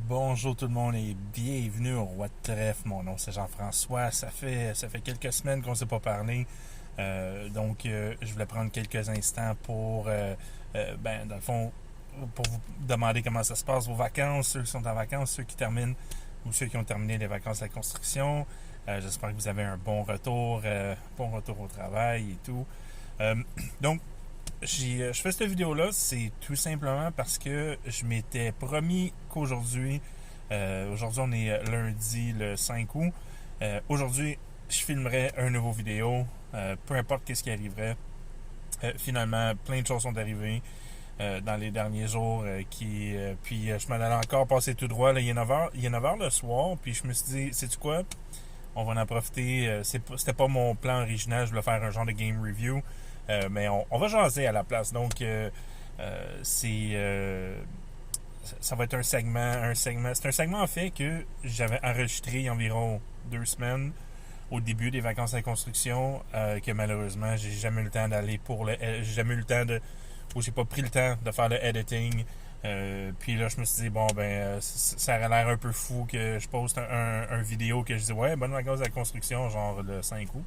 Bonjour tout le monde et bienvenue au What Tref. Mon nom c'est Jean-François. Ça fait quelques semaines qu'on ne s'est pas parlé. Je voulais prendre quelques instants pour, dans le fond, pour vous demander comment ça se passe vos vacances, ceux qui sont en vacances, ceux qui terminent ou ceux qui ont terminé les vacances de la construction. J'espère que vous avez un bon retour au travail et tout. Euh, donc, je fais cette vidéo-là, c'est tout simplement parce que je m'étais promis qu'aujourd'hui, aujourd'hui on est lundi le 5 août, aujourd'hui je filmerais un nouveau vidéo, peu importe qu'est-ce qui arriverait. Finalement, plein de choses sont arrivées dans les derniers jours, puis je m'en allais encore passer tout droit, là, il est 9h le soir, puis je me suis dit, sais-tu quoi, on va en profiter, c'était pas mon plan original, je voulais faire un genre de game review. Mais on va jaser à la place. Donc, ça va être un segment. C'est un segment en fait que j'avais enregistré il y a environ 2 semaines au début des vacances à la construction, que malheureusement j'ai jamais eu le temps d'aller j'ai jamais eu le temps ou j'ai pas pris le temps de faire le editing. Puis là, je me suis dit, ça aurait l'air un peu fou que je poste un vidéo que je dis, ouais, bonne vacances à la construction, genre le 5 août.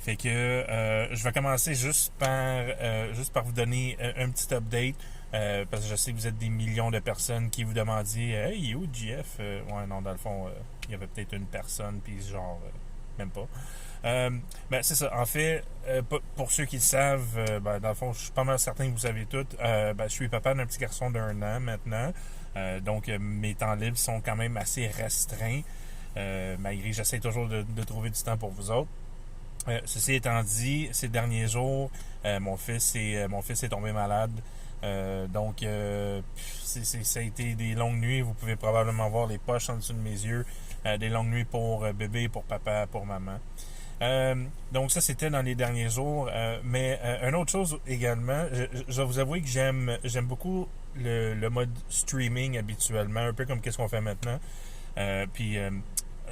Fait que je vais commencer juste par vous donner un petit update. Parce que je sais que vous êtes des millions de personnes qui vous demandiez Hey, il est où JF? Ouais, non, dans le fond, il y avait peut-être une personne, puis genre, même pas. C'est ça. En fait, pour ceux qui le savent, dans le fond, je suis pas mal certain que vous savez tout. Je suis papa d'un petit garçon d'1 an maintenant. Donc, mes temps libres sont quand même assez restreints. Malgré que j'essaie toujours de trouver du temps pour vous autres. Ceci étant dit, ces derniers jours, mon fils est tombé malade. Ça a été des longues nuits. Vous pouvez probablement voir les poches en dessous de mes yeux. Des longues nuits pour bébé, pour papa, pour maman. Donc ça, c'était dans les derniers jours. Mais une autre chose également, je vais vous avouer que j'aime beaucoup le mode streaming habituellement, un peu comme qu'est-ce qu'on fait maintenant.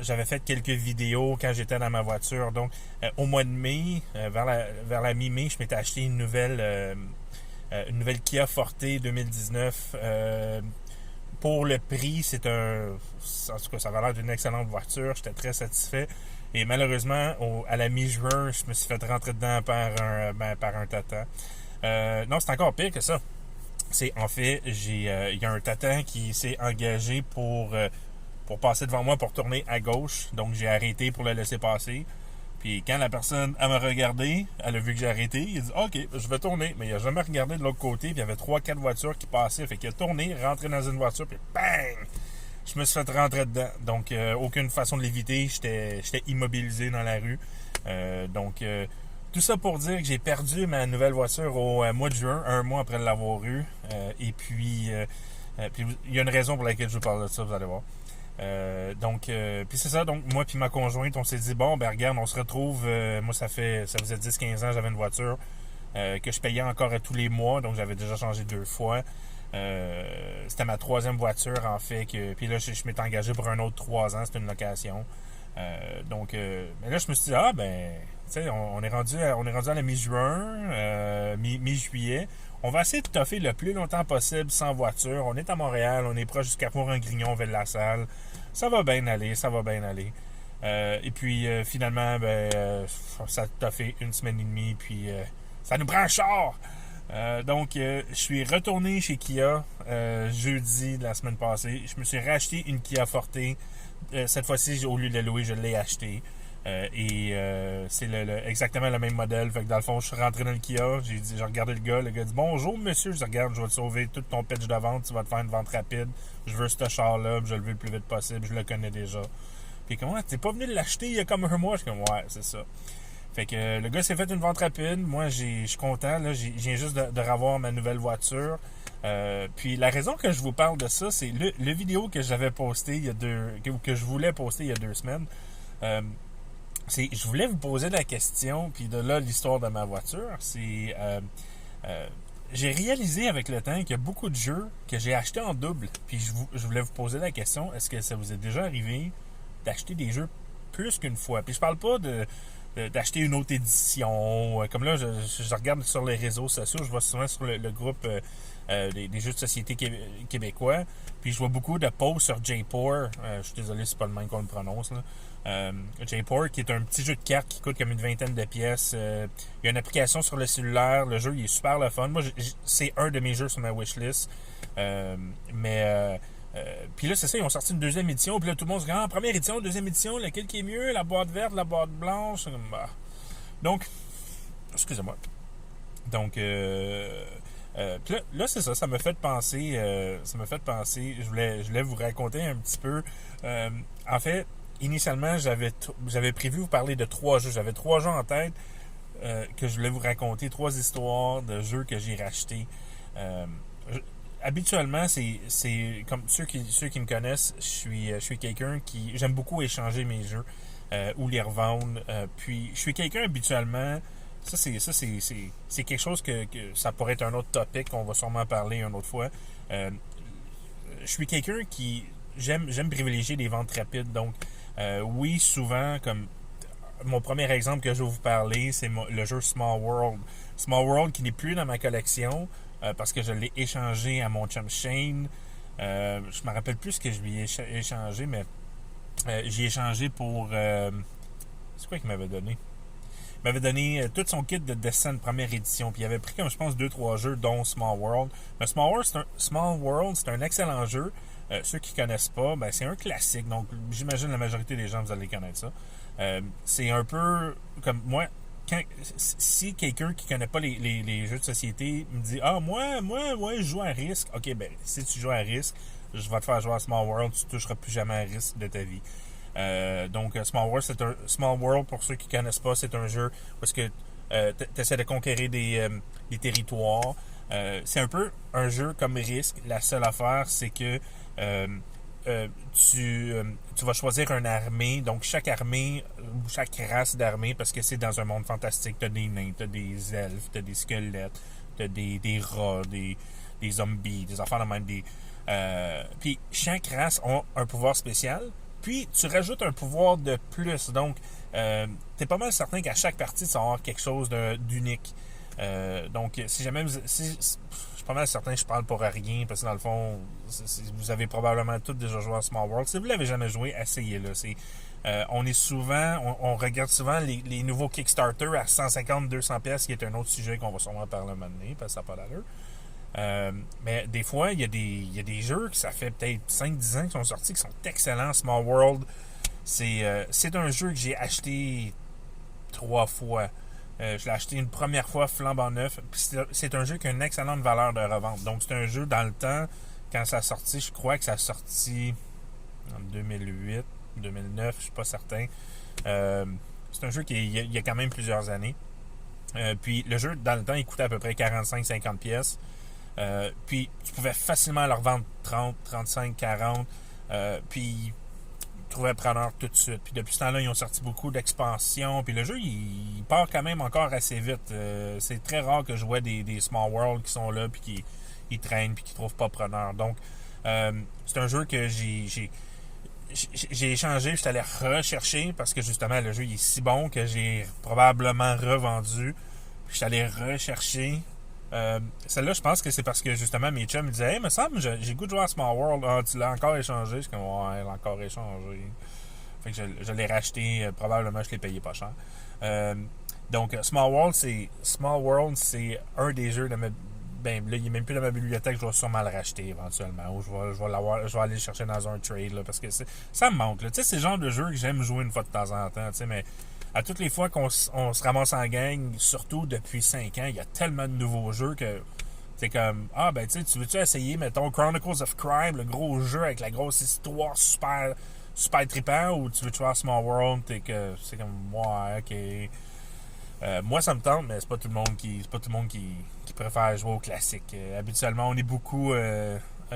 J'avais fait quelques vidéos quand j'étais dans ma voiture. Donc, au mois de mai, vers la mi-mai, je m'étais acheté une nouvelle Kia Forte 2019. Pour le prix, en tout cas, ça avait l'air d'une excellente voiture. J'étais très satisfait. Et malheureusement, à la mi-juin, je me suis fait rentrer dedans par un tatan. Non, c'est encore pire que ça. En fait, il y a un tatan qui s'est engagé pour passer devant moi pour tourner à gauche. Donc, j'ai arrêté pour le laisser passer. Puis, quand la personne m'a regardé, elle a vu que j'ai arrêté, il a dit OK, je vais tourner. Mais il n'a jamais regardé de l'autre côté. Puis, il y avait 3-4 voitures qui passaient. Fait qu'il a tourné, rentré dans une voiture, puis bang! Je me suis fait rentrer dedans. Donc, aucune façon de l'éviter. J'étais immobilisé dans la rue. Tout ça pour dire que j'ai perdu ma nouvelle voiture au mois de juin, un mois après l'avoir eue. Puis, il y a une raison pour laquelle je vous parle de ça, vous allez voir. Puis c'est ça, donc moi puis ma conjointe, on s'est dit, regarde, on se retrouve, moi ça faisait 10-15 ans, j'avais une voiture que je payais encore à tous les mois, donc j'avais déjà changé 2 fois. C'était ma 3e voiture en fait, puis là je m'étais engagé pour un autre 3 ans, c'était une location. Mais là je me suis dit, tu sais, on est rendu à la mi-juin, mi-juillet. On va essayer de toffer le plus longtemps possible sans voiture. On est à Montréal, on est proche jusqu'à Port-en-Grignon, Ville-la-Salle. Ça va bien aller. Finalement, ça a toffé 1 semaine et demie, puis ça nous prend un char! Je suis retourné chez Kia jeudi de la semaine passée. Je me suis racheté une Kia Forte. Cette fois-ci, au lieu de la louer, je l'ai acheté. C'est exactement le même modèle. Fait que dans le fond, je suis rentré dans le Kia, j'ai regardé le gars dit bonjour monsieur, je dis regarde, je vais te sauver tout ton pitch de vente, tu vas te faire une vente rapide, je veux ce char-là, je le veux le plus vite possible, je le connais déjà. Puis comment, t'es pas venu l'acheter il y a comme un mois? Je suis comme ouais, c'est ça. Fait que le gars s'est fait une vente rapide, moi je suis content, là, je viens juste de revoir ma nouvelle voiture. Puis la raison que je vous parle de ça, c'est le vidéo que j'avais posté que je voulais poster il y a 2 semaines. Je voulais vous poser la question, puis de là l'histoire de ma voiture, j'ai réalisé avec le temps qu'il y a beaucoup de jeux que j'ai achetés en double, puis je voulais vous poser la question, est-ce que ça vous est déjà arrivé d'acheter des jeux plus qu'une fois? Puis je parle pas d'acheter une autre édition, comme là je regarde sur les réseaux sociaux, je vois souvent sur le groupe des jeux de société québécois. Puis je vois beaucoup de posts sur J-Pour. Je suis désolé, c'est pas le même qu'on le prononce. J-Pour, qui est un petit jeu de cartes qui coûte comme une vingtaine de pièces. Il y a une application sur le cellulaire. Le jeu, il est super le fun. Moi, c'est un de mes jeux sur ma wishlist. Puis là, c'est ça, ils ont sorti une deuxième édition. Puis là, tout le monde se dit, première édition, deuxième édition, laquelle qui est mieux? La boîte verte, la boîte blanche? Donc, excusez-moi. Donc, puis là, c'est ça, ça m'a fait penser, je voulais vous raconter un petit peu. En fait, initialement, j'avais prévu vous parler de 3 jeux. J'avais 3 jeux en tête que je voulais vous raconter, 3 histoires de jeux que j'ai rachetés. Habituellement, c'est comme ceux qui me connaissent, je suis quelqu'un qui j'aime beaucoup échanger mes jeux ou les revendre. Puis je suis quelqu'un habituellement. C'est quelque chose que ça pourrait être un autre topic qu'on va sûrement parler une autre fois. Je suis quelqu'un qui j'aime privilégier les ventes rapides. Donc oui, souvent, comme mon premier exemple que je vais vous parler, c'est le jeu Small World. Small World qui n'est plus dans ma collection parce que je l'ai échangé à mon chum Shane. Je me rappelle plus ce que je lui ai échangé, mais j'ai échangé pour... c'est quoi qu'il m'avait donné? Il m'avait donné tout son kit de dessin de première édition. Puis il avait pris, comme je pense, 2-3 jeux, dont Small World. Mais Small World, c'est un excellent jeu. Ceux qui ne connaissent pas, ben, c'est un classique. Donc, j'imagine la majorité des gens, vous allez connaître ça. C'est un peu comme moi. Si quelqu'un qui ne connaît pas les jeux de société me dit moi, je joue à risque. Ok, ben, si tu joues à risque, je vais te faire jouer à Small World. Tu ne toucheras plus jamais à risque de ta vie. Donc, Small World, pour ceux qui ne connaissent pas, c'est un jeu parce que tu essaies de conquérir des territoires. C'est un peu un jeu comme risque. La seule affaire, c'est que tu vas choisir une armée. Donc, chaque armée ou chaque race d'armée, parce que c'est dans un monde fantastique, tu as des nains, tu as des elfes, tu as des squelettes, tu as des rats, des zombies, des affaires de même. Puis, chaque race a un pouvoir spécial. Puis, tu rajoutes un pouvoir de plus. Donc, t'es pas mal certain qu'à chaque partie, tu vas avoir quelque chose d'unique. Donc, si jamais je suis pas mal certain que je parle pour rien, parce que dans le fond, vous avez probablement tous déjà joué à Small World. Si vous l'avez jamais joué, essayez-le. On regarde souvent les nouveaux Kickstarter à 150-200 pièces, qui est un autre sujet qu'on va sûrement parler un moment donné, parce que ça n'a pas d'allure. Mais des fois, il y a des jeux qui ça fait peut-être 5-10 ans qui sont sortis, qui sont excellents. Small World, c'est un jeu que j'ai acheté 3 fois. Je l'ai acheté une première fois flambant neuf. C'est un jeu qui a une excellente valeur de revente. Donc, c'est un jeu dans le temps, quand ça a sorti, je crois que ça a sorti en 2008, 2009, je suis pas certain. C'est un jeu qui il y a quand même plusieurs années. Puis, le jeu, dans le temps, il coûtait à peu près 45-50 pièces. Puis, tu pouvais facilement le revendre 30, 35, 40. Puis, trouvaient preneur tout de suite. Puis depuis ce temps-là, ils ont sorti beaucoup d'expansions. Puis le jeu, il part quand même encore assez vite. C'est très rare que je vois des Small World qui sont là, puis qui traînent, puis qui trouvent pas preneur. Donc, c'est un jeu que j'ai échangé, je suis allé rechercher, parce que justement, le jeu il est si bon que j'ai probablement revendu. Puis je suis allé rechercher. Celle-là, je pense que c'est parce que justement mes chums me disaient me semble j'ai le goût de jouer à Small World. Tu l'as encore échangé? Je suis comme ouais, elle l'a encore échangé. Fait que je l'ai racheté, probablement je l'ai payé pas cher. Donc Small World, c'est un des jeux de ma là, il est même plus dans ma bibliothèque, je vais sûrement le racheter éventuellement. Ou je vais aller le chercher dans un trade là, parce que ça me manque. Tu sais, c'est le genre de jeu que j'aime jouer une fois de temps en temps, tu sais, mais à toutes les fois qu'on se ramasse en gang, surtout depuis 5 ans, il y a tellement de nouveaux jeux que c'est comme tu veux-tu essayer, mettons, Chronicles of Crime, le gros jeu avec la grosse histoire super trippant, ou tu veux jouer à Small World, c'est comme ouais, ok. Moi ça me tente, mais c'est pas tout le monde qui préfère jouer au classique. Habituellement, on est beaucoup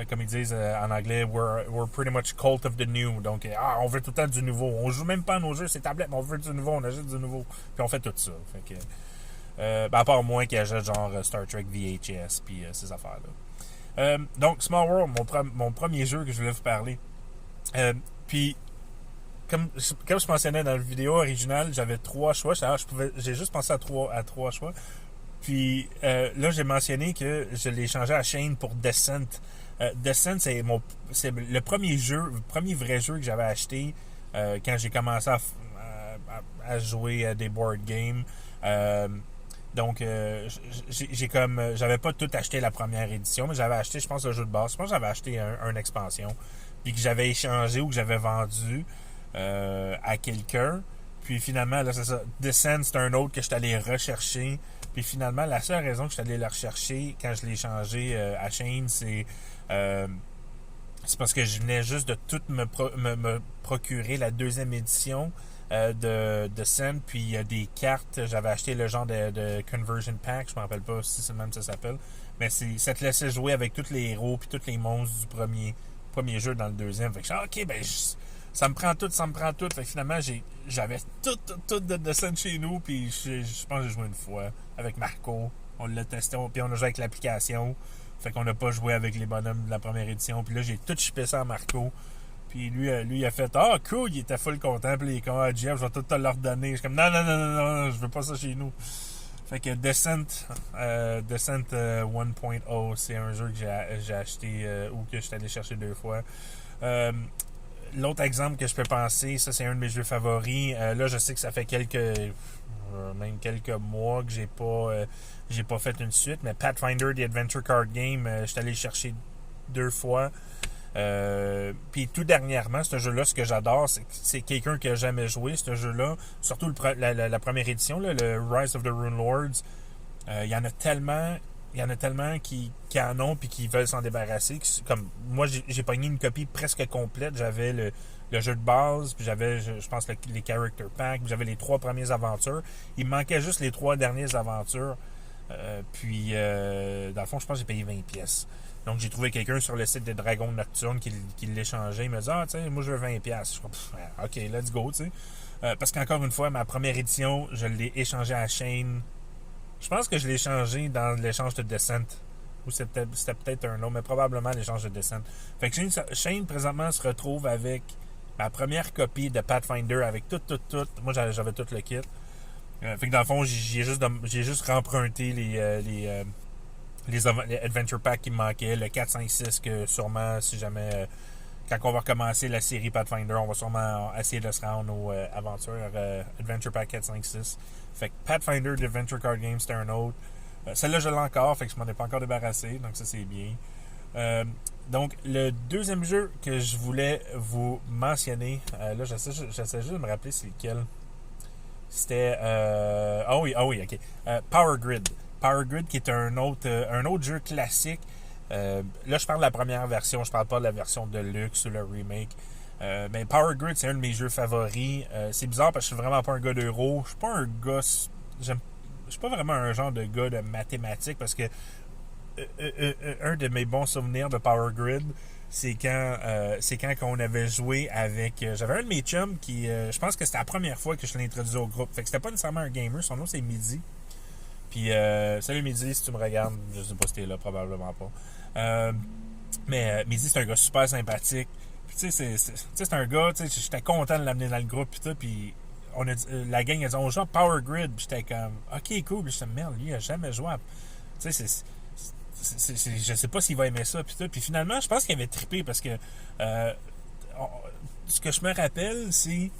comme ils disent en anglais, we're pretty much cult of the new. Donc, on veut tout le temps du nouveau. On joue même pas à nos jeux, c'est tablette, mais on veut du nouveau, on achète du nouveau. Puis on fait tout ça. Fait que, à part moi qui achète genre Star Trek VHS, puis ces affaires-là. Donc, Small World, mon premier jeu que je voulais vous parler. Puis, comme je mentionnais dans la vidéo originale, j'avais 3 choix. J'ai juste pensé à trois choix. Puis là, j'ai mentionné que je l'ai changé à Shane pour Descent. Descent, c'est le premier vrai jeu que j'avais acheté quand j'ai commencé à jouer à des board games. Donc, j'avais pas tout acheté la première édition, mais j'avais acheté, je pense, le jeu de base. Je pense que j'avais acheté une expansion, puis que j'avais échangé ou que j'avais vendu à quelqu'un. Puis finalement, là, c'est ça. Descent, c'est un autre que je suis allé rechercher. Puis finalement, la seule raison que je suis allé le rechercher quand je l'ai changé à Shane, c'est parce que je venais juste de tout me procurer la deuxième édition de Sen, puis il y a des cartes. J'avais acheté le genre de Conversion Pack, je me rappelle pas si c'est même ça s'appelle, mais ça te laissait jouer avec tous les héros puis tous les monstres du premier jeu dans le deuxième. Fait que je suis ok, ben ça me prend tout. Fait que finalement, j'avais tout de Sen chez nous, puis je pense que j'ai joué une fois avec Marco. On l'a testé, puis on a joué avec l'application. Fait qu'on n'a pas joué avec les bonhommes de la première édition. Puis là, j'ai tout chippé ça à Marco. Puis lui, il a fait « cool! » Il était full content. Puis il est comme « Jeff, je vais tout te leur donner. » Je suis comme « Non, je veux pas ça chez nous. » Fait que Descent 1.0, c'est un jeu que j'ai acheté ou que je suis allé chercher 2 fois. L'autre exemple que je peux penser, ça c'est un de mes jeux favoris. Là, je sais que ça fait même quelques mois que j'ai pas fait une suite, mais Pathfinder, The Adventure Card Game, je suis allé le chercher 2 fois. Puis tout dernièrement, ce jeu-là, ce que j'adore, c'est quelqu'un qui a jamais joué ce jeu-là, surtout la première édition, là, le Rise of the Rune Lords. Il y en a tellement qui en ont puis qui veulent s'en débarrasser. Comme moi, j'ai pogné une copie presque complète. J'avais le jeu de base, puis j'avais, je pense, les character packs, puis j'avais les 3 premières aventures. Il me manquait juste les 3 dernières aventures. Puis, dans le fond, je pense que j'ai payé 20 pièces. Donc, j'ai trouvé quelqu'un sur le site des Dragons Nocturnes qui l'échangeait. Il me dit « Ah, tu sais, moi, je veux 20 pièces. » Je suis comme « OK, let's go, tu sais. » Parce qu'encore une fois, ma première édition, je l'ai échangée à Shane. Je pense que je l'ai échangé dans l'échange de Descent. Ou c'était peut-être un autre, mais probablement l'échange de Descent. Fait que Shane, présentement, se retrouve avec ma première copie de Pathfinder avec tout. Moi, j'avais tout le kit. Fait que dans le fond, j'ai juste remprunté les Adventure Pack qui me manquaient, le 4, 5, 6, que sûrement, si jamais, quand on va recommencer la série Pathfinder, on va sûrement essayer de se rendre aux aventures Adventure Pack 4, 5, 6. Fait que Pathfinder, The Adventure Card Game, c'était un autre. Celle-là, je l'ai encore, fait que je m'en ai pas encore débarrassé, donc ça, c'est bien. Donc, le deuxième jeu que je voulais vous mentionner, là, j'essaie juste de me rappeler c'est lequel. C'était... Ah oui, ok. Power Grid. Power Grid qui est un autre jeu classique. Là, je parle de la première version, je parle pas de la version de luxe ou le remake. Mais Power Grid, c'est un de mes jeux favoris. C'est bizarre parce que je suis vraiment pas un gars d'euro. Je suis pas un gars... Je suis pas vraiment un genre de gars de mathématiques parce que un de mes bons souvenirs de Power Grid, c'est quand on avait joué avec... j'avais un de mes chums qui... je pense que c'était la première fois que je l'ai introduit au groupe. Fait que c'était pas nécessairement un gamer. Son nom, c'est Midi. Puis, salut Midi, si tu me regardes. Je sais pas si t'es là, probablement pas. Mais Midi, c'est un gars super sympathique. Puis, tu sais, c'est un gars... Tu sais, j'étais content de l'amener dans le groupe. Puis tout, puis... la gang, elle dit, on joue à Power Grid. Puis j'étais comme, ok, cool. Puis j'étais, merde, lui, il a jamais joué à... Tu sais, je sais pas s'il va aimer ça. Puis tout. Puis finalement, je pense qu'il avait trippé parce que ce que je me rappelle, c'est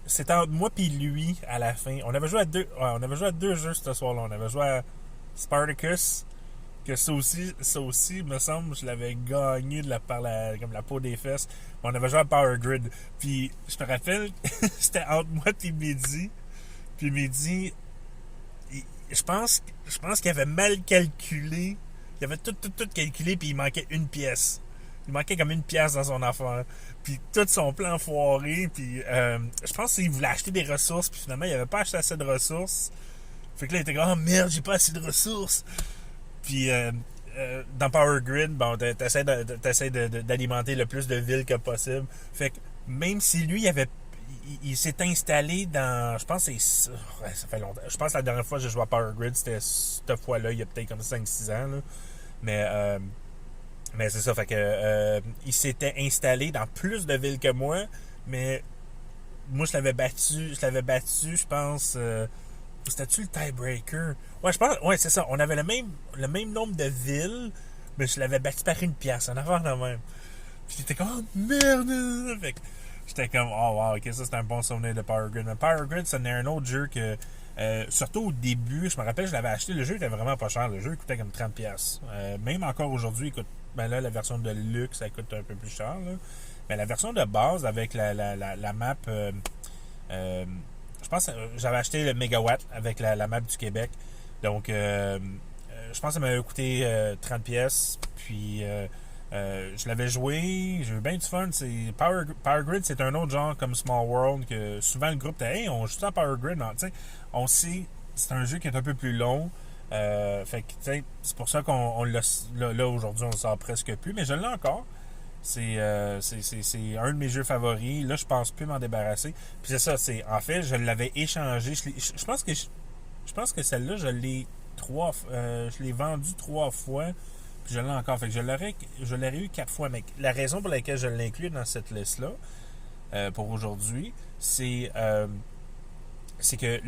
c'était entre moi puis lui à la fin. On avait joué à deux jeux ce soir-là. On avait joué à Spartacus, que ça aussi, me semble, je l'avais gagné comme la peau des fesses. On avait joué à Power Grid. Puis je me rappelle, c'était entre moi et Midi. Puis Midi, je pense qu'il avait mal calculé. Il avait tout calculé, puis il manquait une pièce. Il manquait comme une pièce dans son affaire. Puis tout son plan foiré. Puis je pense qu'il voulait acheter des ressources. Puis finalement, il n'avait pas acheté assez de ressources. Fait que là, il était comme, oh merde, j'ai pas assez de ressources. Puis dans Power Grid, bon, t'essaies d'alimenter le plus de villes que possible. Fait que même si lui, il s'est installé dans... Je pense que ça fait longtemps. Je pense que la dernière fois que j'ai joué à Power Grid, c'était cette fois-là, il y a peut-être comme 5-6 ans. Là. Mais c'est ça, fait que il s'était installé dans plus de villes que moi, mais moi, je l'avais battu, je pense. C'était-tu le tiebreaker? Ouais, je pense. Ouais, c'est ça. On avait le même nombre de villes, mais je l'avais battu par une pièce, en avant de même. Puis j'étais comme, oh merde! Fait que j'étais comme, oh wow, ok, ça c'est un bon souvenir de Power Grid. Mais Power Grid, c'en est un autre jeu que, surtout au début, je me rappelle, je l'avais acheté, le jeu était vraiment pas cher. Le jeu coûtait comme 30$. Même encore aujourd'hui, il coûte, ben là, la version de luxe, ça coûte un peu plus cher, là. Mais la version de base avec la map, je pense que j'avais acheté le Megawatt avec la map du Québec. Donc, je pense que ça m'avait coûté 30$. Puis, je l'avais joué, j'ai eu bien du fun. Power Grid, c'est un autre genre comme Small World que souvent le groupe était, hey, on joue ça à Power Grid. Non, on sait, c'est un jeu qui est un peu plus long. Fait que, c'est pour ça qu'on l'a, là aujourd'hui, on le sort presque plus, mais je l'ai encore. C'est un de mes jeux favoris. Là, je pense plus m'en débarrasser. Puis c'est ça, en fait, je l'avais échangé. Je pense que celle-là, je l'ai vendue 3 fois. Puis je l'ai encore. Fait que je l'aurais eu 4 fois. Mais la raison pour laquelle je l'inclus dans cette liste-là, pour aujourd'hui, c'est que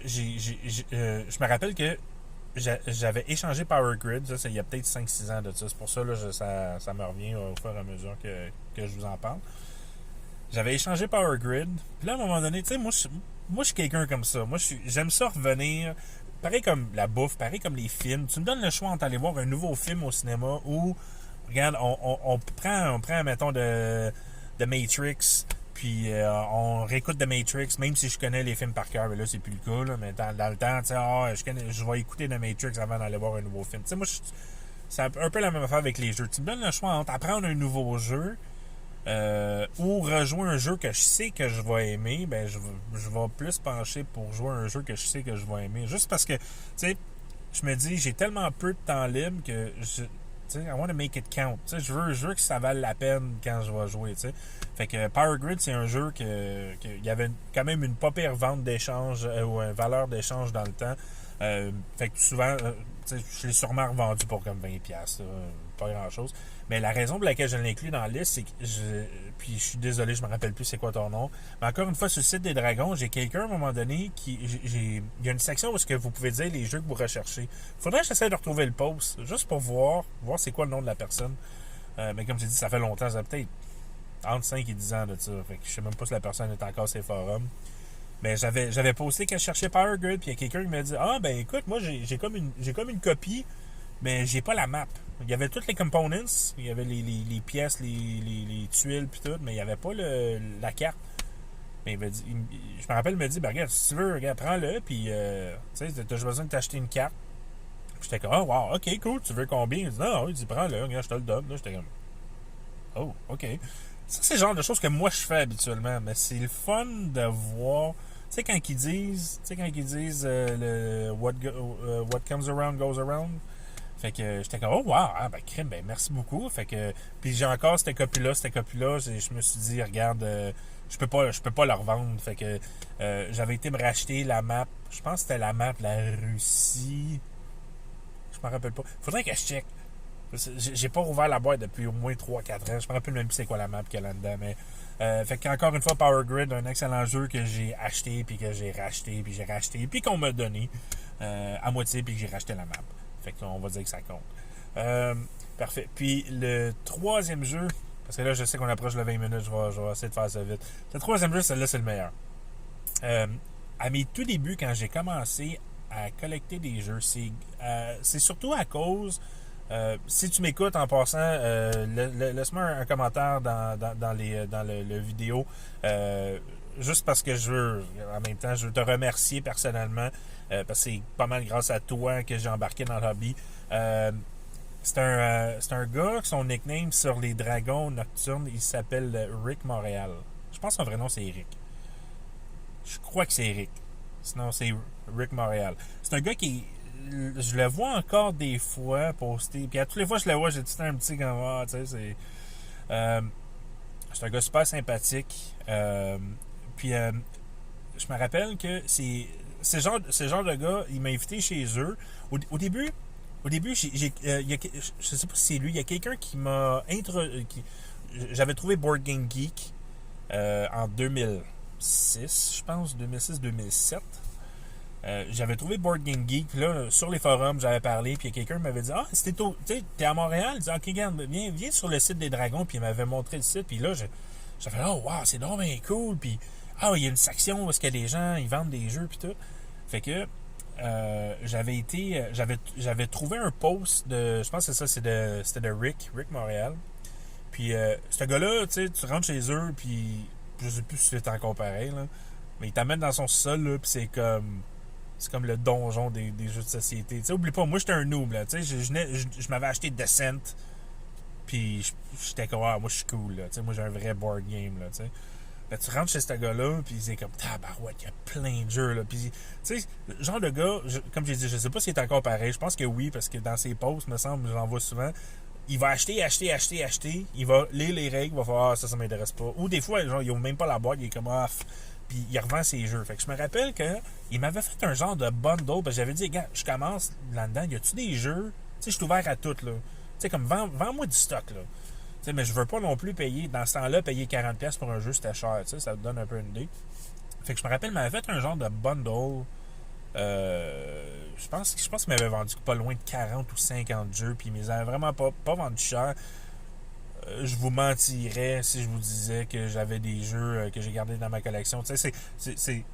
je me rappelle que j'avais échangé Power Grid, ça, il y a peut-être 5-6 ans de ça. C'est pour ça que ça me revient au fur et à mesure que je vous en parle. J'avais échangé Power Grid. Puis là, à un moment donné, tu sais, moi, je suis quelqu'un comme ça. Moi, j'aime ça revenir. Pareil comme la bouffe, pareil comme les films. Tu me donnes le choix entre aller voir un nouveau film au cinéma ou, regarde, on prend mettons, de Matrix, puis on réécoute The Matrix, même si je connais les films par cœur, mais là, c'est plus le cas. Là, mais dans le temps, tu sais, je vais écouter The Matrix avant d'aller voir un nouveau film. Tu sais, moi, c'est un peu la même affaire avec les jeux. Tu me donnes le choix entre apprendre un nouveau jeu ou rejoindre un jeu que je sais que je vais aimer, ben je vais plus pencher pour jouer un jeu que je sais que je vais aimer. Juste parce que, tu sais, je me dis, j'ai tellement peu de temps libre que tu sais, I want to make it count. Tu sais, je veux que ça vaille la peine quand je vais jouer, tu sais. Fait que Power Grid, c'est un jeu il y avait quand même une pas pire vente d'échange ou une valeur d'échange dans le temps. Fait que souvent, je l'ai sûrement revendu pour comme 20$, là, pas grand-chose. Mais la raison pour laquelle je l'inclus dans la liste, c'est que puis je suis désolé, je me rappelle plus c'est quoi ton nom. Mais encore une fois, sur le site des Dragons, j'ai quelqu'un à un moment donné il y a une section où est-ce que vous pouvez dire les jeux que vous recherchez. Faudrait que j'essaie de retrouver le post, juste pour voir c'est quoi le nom de la personne. Mais comme j'ai dit, ça fait longtemps, ça fait peut-être entre 5 et 10 ans de ça. Fait que je sais même pas si la personne est encore sur les forums. Mais j'avais posté que je cherchais Power Grid, puis il y a quelqu'un qui m'a dit, ah ben écoute, moi j'ai comme une copie, mais j'ai pas la map. Il y avait toutes les components, il y avait les pièces, les tuiles puis tout, mais il y avait pas la carte. Mais je me rappelle, il m'a dit, ben regarde, si tu veux, regarde, prends-le, puis tu sais, t'as besoin de t'acheter une carte. Puis j'étais comme, oh wow, ok, cool, tu veux combien? Il dit, non, il dit, prends-le, regarde, je te le donne. Là, j'étais comme, oh, ok. Ça, c'est le genre de choses que moi je fais habituellement, mais c'est le fun de voir. Tu sais, quand ils disent, le what comes around goes around. Fait que j'étais comme, oh wow, ah, ben crime, ben merci beaucoup. Fait que, puis j'ai encore cette copie-là. Je me suis dit, regarde, je peux pas la revendre. Fait que j'avais été me racheter la map. Je pense que c'était la map de la Russie. Je me rappelle pas. Faudrait que je check. J'ai pas rouvert la boîte depuis au moins 3-4 ans. Je me rappelle même plus c'est quoi la map qu'il y a là-dedans. Mais, fait qu'encore une fois, Power Grid, un excellent jeu que j'ai acheté, puis que j'ai racheté, puis qu'on m'a donné à moitié, puis que j'ai racheté la map. Fait qu'on va dire que ça compte. Parfait. Puis le troisième jeu, parce que là, je sais qu'on approche le 20 minutes, je vais essayer de faire ça vite. Le troisième jeu, celui-là, c'est le meilleur. À mes tout débuts, quand j'ai commencé à collecter des jeux, c'est surtout à cause... si tu m'écoutes en passant, laisse-moi un commentaire dans le vidéo. Juste parce que en même temps, je veux te remercier personnellement. Parce que c'est pas mal grâce à toi que j'ai embarqué dans le hobby. C'est un gars, son nickname sur les Dragons Nocturnes, il s'appelle Rick Montréal. Je pense que son vrai nom c'est Eric. Je crois que c'est Eric. Sinon, c'est Rick Montréal. C'est un gars je le vois encore des fois poster. Puis à toutes les fois que je le vois, j'ai tout un petit comme, tu sais, c'est un gars super sympathique. Puis je me rappelle que ce genre de gars, il m'a invité chez eux. Au début, je sais pas si c'est lui, il y a quelqu'un qui m'a j'avais trouvé Board Game Geek. en 2006, je pense, 2006-2007. J'avais trouvé Board Game Geek, puis là, sur les forums, j'avais parlé, puis quelqu'un m'avait dit « Ah, t'es à Montréal? » Il dit « Ok, regarde, viens sur le site des Dragons. » Puis il m'avait montré le site, puis là, j'avais « Oh, wow, c'est donc bien cool. » Puis « Ah, il y a une section où est-ce que les gens, ils vendent des jeux, puis tout. » Fait que j'avais trouvé un post de, je pense que c'était de Rick Montréal. Puis ce gars-là, tu rentres chez eux, puis je sais plus si c'est encore pareil, là, mais il t'amène dans son sol, là, puis c'est comme le donjon des jeux de société. Tu sais, oublie pas, moi j'étais un noob, là. Tu sais, je m'avais acheté Descent, puis j'étais comme, ah, moi je suis cool, là. Tu sais, moi j'ai un vrai board game, là. Tu sais. Ben, tu rentres chez ce gars-là, puis c'est comme, tabarouette, il y a plein de jeux, là. Puis, tu sais, le genre de gars, comme j'ai dit, je sais pas s'il est encore pareil. Je pense que oui, parce que dans ses posts, me semble, j'en vois souvent. Il va acheter. Il va lire les règles, il va faire, ah, ça m'intéresse pas. Ou des fois, genre, il ouvre même pas la boîte, il est comme, ah, puis il revend ses jeux. Fait que je me rappelle qu'il m'avait fait un genre de bundle, parce que j'avais dit, gars, je commence là-dedans, y a-tu des jeux? Tu sais, je suis ouvert à tout, là. Tu sais, comme, vends-moi du stock, là. Tu sais, mais je veux pas non plus payer, dans ce temps-là, payer 40$ pour un jeu, c'était cher, tu sais, ça te donne un peu une idée. Fait que je me rappelle, il m'avait fait un genre de bundle. Je pense qu'il m'avait vendu pas loin de 40 ou 50 jeux, puis il m'avait vraiment pas vendu cher. Je vous mentirais si je vous disais que j'avais des jeux que j'ai gardés dans ma collection. Tu sais, c'est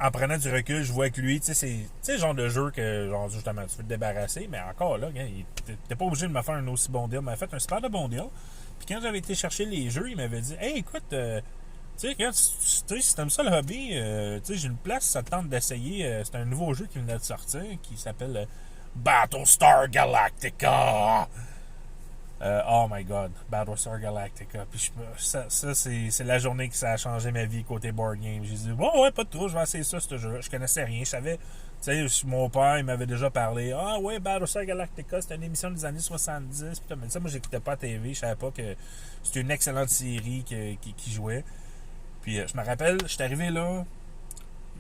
en prenant du recul, je vois que lui, tu sais, c'est le genre de jeu que, genre, justement, tu veux te débarrasser, mais encore là, t'es pas obligé de me faire un aussi bon deal. Il m'a fait un super de bon deal. Puis quand j'avais été chercher les jeux, il m'avait dit, hey, écoute, tu sais, si t'aimes ça le hobby, tu sais, j'ai une place, ça te tente d'essayer. C'est un nouveau jeu qui venait de sortir, qui s'appelle Battlestar Galactica. Oh my god, Battlestar Galactica. Puis ça c'est la journée que ça a changé ma vie côté board game. J'ai dit, bon, ouais, pas de trop, je vais essayer ça, ce jeu-là. Je connaissais rien. Je savais, tu sais, mon père, il m'avait déjà parlé. Ah ouais, Battlestar Galactica, c'était une émission des années 70. Puis mais ça, moi, j'écoutais pas la TV. Je savais pas que c'était une excellente série qui jouait. Puis je me rappelle, je suis arrivé là.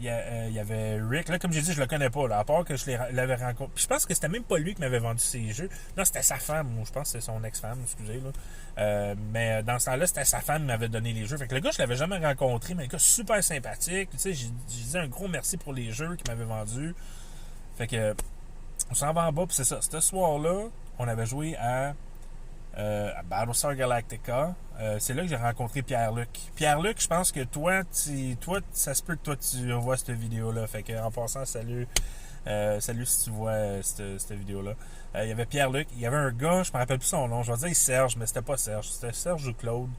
Il y avait Rick, là, comme j'ai dit, je le connais pas, là, à part que je l'avais rencontré. Puis je pense que c'était même pas lui qui m'avait vendu ses jeux. Non, c'était sa femme, ou je pense que c'était son ex-femme, excusez, là. Mais dans ce temps-là, c'était sa femme qui m'avait donné les jeux. Fait que le gars, je l'avais jamais rencontré, mais le gars super sympathique. Tu sais, j'ai dit un gros merci pour les jeux qu'il m'avait vendus. Fait que, on s'en va en bas, puis c'est ça. Ce soir-là, on avait joué à Battlestar Galactica. C'est là que j'ai rencontré Pierre-Luc. Pierre-Luc, je pense que toi, ça se peut que toi tu vois cette vidéo-là. Fait que en passant, salut si tu vois cette vidéo-là. Il y avait Pierre-Luc, il y avait un gars, je me rappelle plus son nom, je vais dire Serge, mais c'était pas Serge, c'était Serge ou Claude.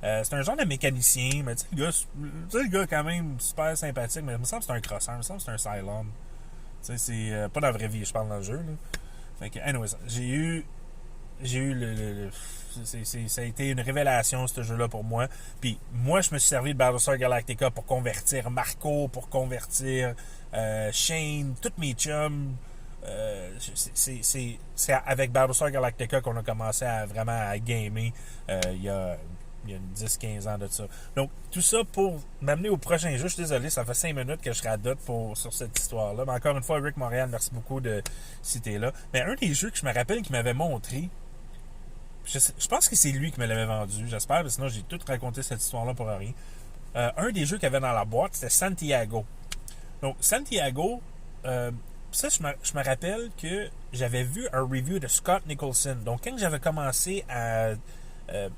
C'était un genre de mécanicien, mais tu sais, le gars quand même super sympathique, mais il me semble que c'est un crosseur, il me semble que c'est un Cylon. Tu sais, c'est pas dans la vraie vie, je parle dans le jeu, là. Fait que, anyways, j'ai eu ça a été une révélation, ce jeu-là, pour moi. Puis moi, je me suis servi de Battlestar Galactica pour convertir Marco, pour convertir Shane, tous mes chums. C'est avec Battlestar Galactica qu'on a commencé à vraiment à gamer il y a 10-15 ans de ça. Donc, tout ça pour m'amener au prochain jeu. Je suis désolé, ça fait 5 minutes que je radote sur cette histoire-là. Mais encore une fois, Rick Montréal, merci beaucoup de citer là. Mais un des jeux que je me rappelle qu'il m'avait montré, je pense que c'est lui qui me l'avait vendu, j'espère, parce que sinon j'ai tout raconté cette histoire-là pour rien. Un des jeux qu'il y avait dans la boîte, c'était Santiago. Donc, Santiago, ça, je me rappelle que j'avais vu un review de Scott Nicholson. Donc, quand j'avais commencé à...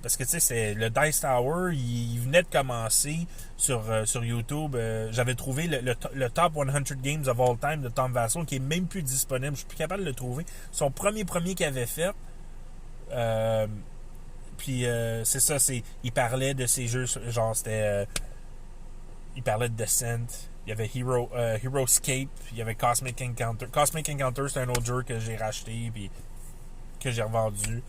parce que, tu sais, c'est le Dice Tower, il venait de commencer sur YouTube. J'avais trouvé le Top 100 Games of All Time de Tom Vasson, qui est même plus disponible. Je suis plus capable de le trouver. Son premier qu'il avait fait... puis c'est ça, il parlait de ces jeux, genre c'était il parlait de Descent, il y avait Heroescape, il y avait Cosmic Encounter. Cosmic Encounter, c'est un autre jeu que j'ai racheté puis que j'ai revendu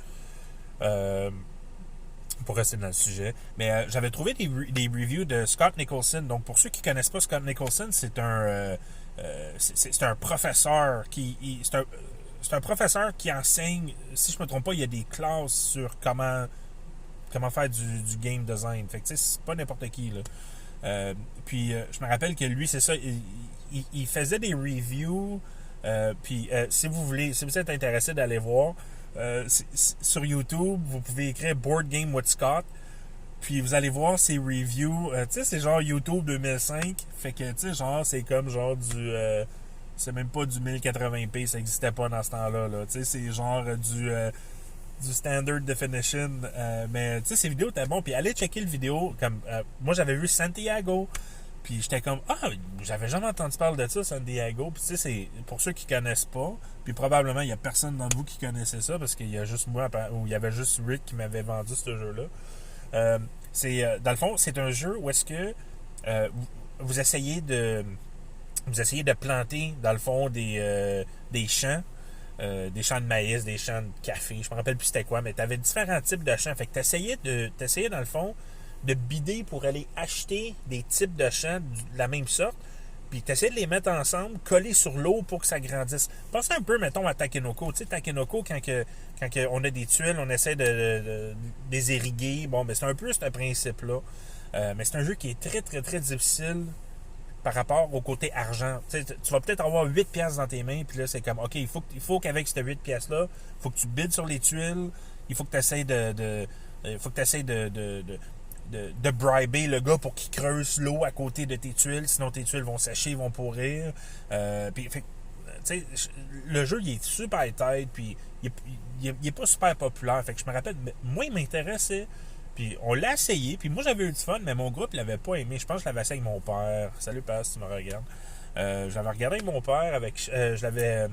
pour rester dans le sujet. Mais j'avais trouvé des reviews de Scott Nicholson. Donc pour ceux qui connaissent pas Scott Nicholson, c'est un professeur c'est un professeur qui enseigne, si je me trompe pas, il y a des classes sur comment faire du game design. Fait que tu sais, c'est pas n'importe qui, là. Puis je me rappelle que lui, c'est ça, il faisait des reviews. Puis si vous êtes intéressé d'aller voir, sur YouTube, vous pouvez écrire Board Game with Scott. Puis vous allez voir ses reviews. Tu sais, c'est genre YouTube 2005. Fait que, tu sais, genre, c'est comme genre du... c'est même pas du 1080p, ça existait pas dans ce temps-là. Là. Tu sais, c'est genre du standard definition. Mais, tu sais, ces vidéos étaient bons. Puis allez checker le vidéo. Comme moi, j'avais vu Santiago. Puis j'étais comme, j'avais jamais entendu parler de ça, Santiago. Puis tu sais, c'est pour ceux qui connaissent pas. Puis probablement, il y a personne d'entre vous qui connaissait ça. Parce qu'il y a juste moi, ou il y avait juste Rick qui m'avait vendu ce jeu-là. Dans le fond, c'est un jeu où est-ce que vous essayez de planter, dans le fond, des champs. Des champs de maïs, des champs de café, je me rappelle plus c'était quoi, mais tu avais différents types de champs. Fait que t'essayais dans le fond de bider pour aller acheter des types de champs de la même sorte, puis t'essayais de les mettre ensemble, coller sur l'eau pour que ça grandisse. Pensez un peu, mettons, à Takenoko. Tu sais, Takenoko, quand on a des tuiles, on essaie de les irriguer. Bon, mais c'est un peu ce principe-là. Mais c'est un jeu qui est très, très, très difficile par rapport au côté argent. Tu vas peut-être avoir 8 piastres dans tes mains, puis là, c'est comme, OK, il faut qu'avec ces 8 piastres-là, il faut que tu bides sur les tuiles, il faut que tu essaies de briber le gars pour qu'il creuse l'eau à côté de tes tuiles, sinon tes tuiles vont sécher, vont pourrir. Le jeu, il est super tight, puis il est pas super populaire. Fait que je me rappelle, moi, il m'intéressait. Puis on l'a essayé, puis moi j'avais eu du fun, mais mon groupe l'avait pas aimé. Je pense que je l'avais essayé avec mon père. Salut Paz, si tu me regardes. Je l'avais regardé avec mon père, je l'avais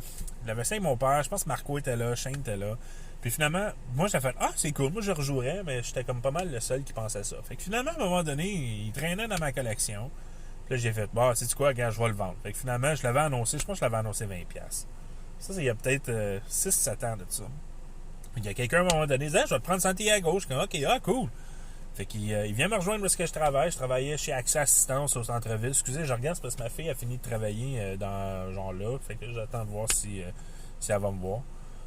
essayé avec mon père. Je pense que Marco était là, Shane était là. Puis finalement, moi j'ai fait c'est cool, moi je rejouerais, mais j'étais comme pas mal le seul qui pensait ça. Fait que finalement, à un moment donné, il traînait dans ma collection. Puis là j'ai fait, sais-tu quoi, regarde, je vais le vendre. Fait que finalement, je l'avais annoncé, je pense que je l'avais annoncé 20$. Ça, il y a peut-être 6-7 ans de ça. Il y a quelqu'un à un moment donné qui disait, je vais te prendre Santiago. Je suis comme, OK, cool. Fait qu'il il vient me rejoindre où est-ce que je travaille. Je travaillais chez Accès Assistance au centre-ville. Excusez, je regarde, c'est parce que ma fille a fini de travailler dans genre là. Fait que j'attends de voir si elle va me voir.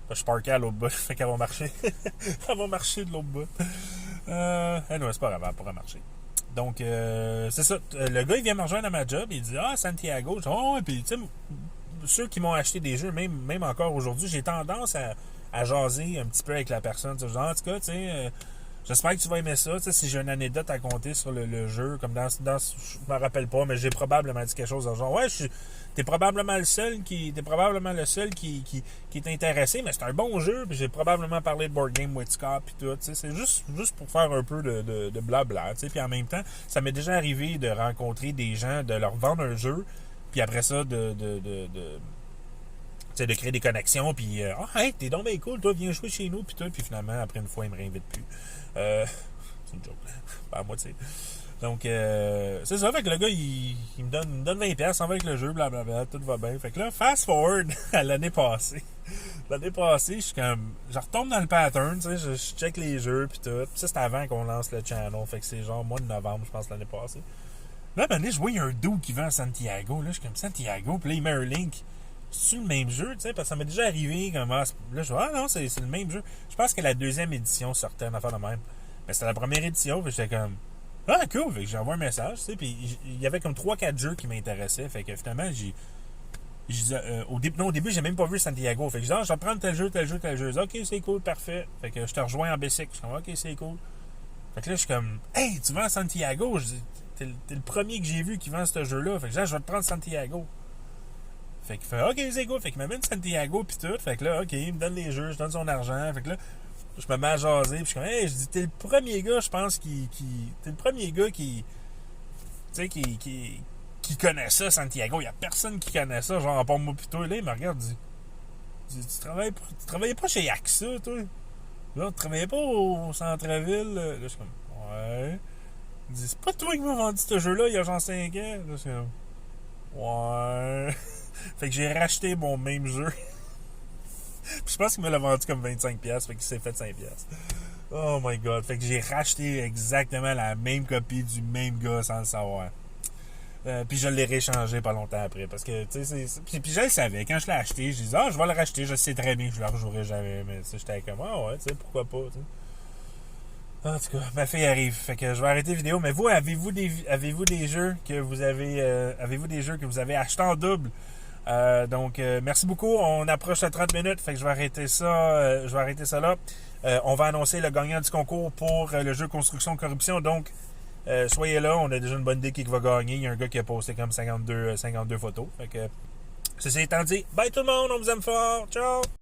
Je suis parké à l'autre bout. Fait qu'elle va marcher. Elle va marcher de l'autre bout. Non, c'est pas grave, elle pourra marcher. Donc, c'est ça. Le gars, il vient me rejoindre à ma job. Il dit, Santiago. Je dis, ouais. Puis, tu sais, ceux qui m'ont acheté des jeux, même encore aujourd'hui, j'ai tendance à jaser un petit peu avec la personne. Genre, en tout cas, tu sais, j'espère que tu vas aimer ça. Tu sais, si j'ai une anecdote à compter sur le jeu, comme dans je me rappelle pas, mais j'ai probablement dit quelque chose dans genre, t'es probablement le seul qui est intéressé, mais c'est un bon jeu. Puis j'ai probablement parlé de Board Game with Scott puis tout. Tu sais, c'est juste pour faire un peu de blabla. Tu sais, puis en même temps, ça m'est déjà arrivé de rencontrer des gens, de leur vendre un jeu, puis après ça, de créer des connexions, puis hey, t'es donc bien cool, toi, viens jouer chez nous, puis tout, puis finalement, après une fois, il me réinvite plus. C'est une joke, pas à moi, tu sais. Donc, c'est ça, fait que le gars, il me donne 20$, s'en va avec le jeu, blablabla, tout va bien. Fait que là, fast forward à l'année passée. L'année passée, je suis comme, je retombe dans le pattern, tu sais, je check les jeux, puis tout. Puis ça, c'était avant qu'on lance le channel, fait que c'est genre mois de novembre, je pense, l'année passée. Là, je vois, il y a un dude qui vend à Santiago, là, je suis comme, Santiago, puis là, il met un link. C'est le même jeu, tu sais, parce que ça m'est déjà arrivé. Comme, là, je dis, non, c'est le même jeu. Je pense que la deuxième édition sortait en affaire de même. Mais c'était la première édition, puis j'étais comme, cool, fait que j'ai envoyé un message, tu sais, puis il y avait comme 3-4 jeux qui m'intéressaient, fait que finalement, au début, j'ai même pas vu Santiago, fait que je dis, je vais prendre tel jeu. Ok, c'est cool, parfait. Fait que je te rejoins en bicycle. Je suis comme, ok, c'est cool. Fait que là, je suis comme, hey, tu vends Santiago? Je dis, t'es le premier que j'ai vu qui vend ce jeu-là, fait que je vais te prendre Santiago. Fait qu'il fait, OK, c'est cool. Fait qu'il m'amène Santiago pis tout. Fait que là, OK, il me donne les jeux, je donne son argent. Fait que là, je me mets à jaser. Pis je suis comme, hey, je dis, t'es le premier gars, je pense, t'es le premier gars qui connaît ça, Santiago. Il y a personne qui connaît ça. Genre, à part moi pis toi. Là, il me regarde, dit, tu travaillais pas chez AXA, toi? Là, tu travaillais pas au centre-ville? Là, je suis comme, ouais. Il dit, c'est pas toi qui m'as vendu ce jeu-là il y a genre 5 ans? Là, je suis comme, ouais. Fait que j'ai racheté mon même jeu. Puis je pense qu'il me l'a vendu comme 25$. Fait qu'il s'est fait 5$. Oh my god. Fait que j'ai racheté exactement la même copie du même gars sans le savoir. Puis je l'ai réchangé pas longtemps après. Parce que, tu sais, puis je le savais. Quand je l'ai acheté, je disais, je vais le racheter. Je sais très bien que je le rejouerai jamais. Mais j'étais comme, ouais, tu sais, pourquoi pas, tu sais. En tout cas, ma fille arrive. Fait que je vais arrêter la vidéo. Mais vous, avez-vous des jeux que vous avez. Avez-vous des jeux que vous avez achetés en double? Donc, merci beaucoup. On approche à 30 minutes, fait que je vais arrêter ça là. On va annoncer le gagnant du concours pour le jeu Construction Corruption. Donc, soyez là. On a déjà une bonne idée qui va gagner. Il y a un gars qui a posté comme 52 photos. Fait que, ceci étant dit, bye tout le monde. On vous aime fort. Ciao!